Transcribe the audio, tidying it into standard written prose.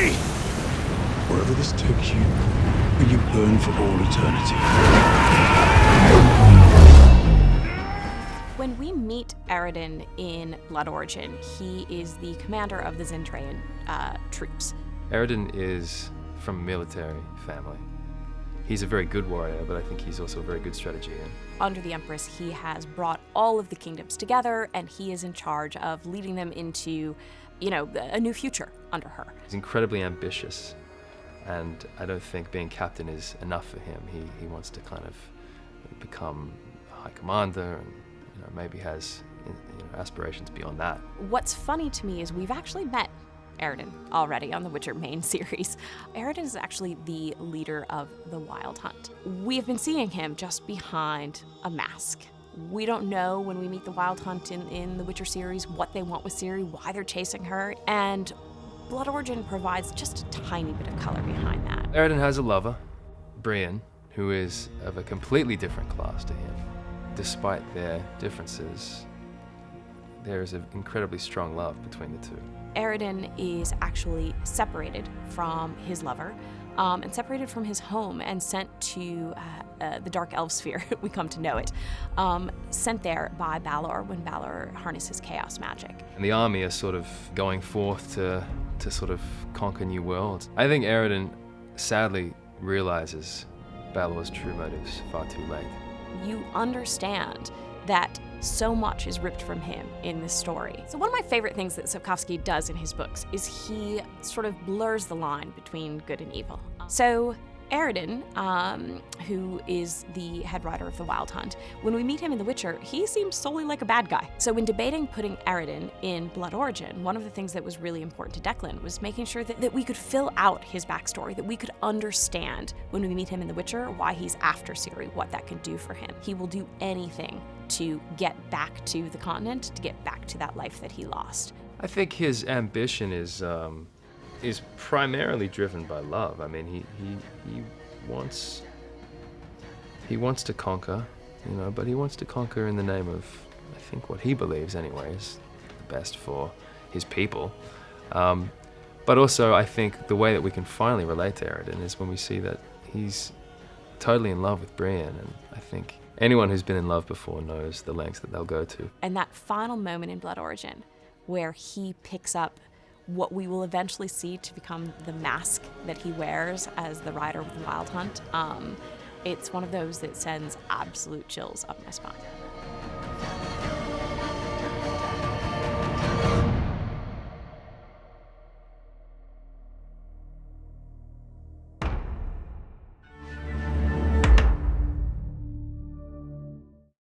me! Wherever this takes you, will you burn for all eternity? When we meet Aroden in Blood Origin, he is the commander of the Zendrayan troops. Aroden is from a military family. He's a very good warrior, but I think he's also a very good strategian. Under the Empress, he has brought all of the kingdoms together, and he is in charge of leading them into, a new future under her. He's incredibly ambitious, and I don't think being captain is enough for him. He wants to kind of become a high commander, and maybe has aspirations beyond that. What's funny to me is we've actually met Aroden already on the Witcher main series. Aroden is actually the leader of the Wild Hunt. We've been seeing him just behind a mask. We don't know when we meet the Wild Hunt in the Witcher series what they want with Ciri, why they're chasing her, and Blood Origin provides just a tiny bit of color behind that. Aroden has a lover, Brienne, who is of a completely different class to him. Despite their differences, there is an incredibly strong love between the two. Aroden is actually separated from his lover and separated from his home and sent to the Dark Elf Sphere, we come to know it, sent there by Balor when Balor harnesses chaos magic. And the army is sort of going forth to sort of conquer new worlds. I think Aroden sadly realizes Balor's true motives far too late. You understand that so much is ripped from him in this story. So one of my favorite things that Sapkowski does in his books is he sort of blurs the line between good and evil. So Aroden, who is the head writer of the Wild Hunt, when we meet him in The Witcher, he seems solely like a bad guy. So when debating putting Aroden in Blood Origin, one of the things that was really important to Declan was making sure that we could fill out his backstory, that we could understand when we meet him in The Witcher why he's after Ciri, what that can do for him. He will do anything to get back to the continent, to get back to that life that he lost. I think his ambition is primarily driven by love. I mean, he wants to conquer, but he wants to conquer in the name of, I think, what he believes anyway is the best for his people. But also, I think the way that we can finally relate to Aroden is when we see that he's totally in love with Brienne, and I think anyone who's been in love before knows the lengths that they'll go to. And that final moment in Blood Origin, where he picks up what we will eventually see to become the mask that he wears as the rider of the Wild Hunt, it's one of those that sends absolute chills up my spine.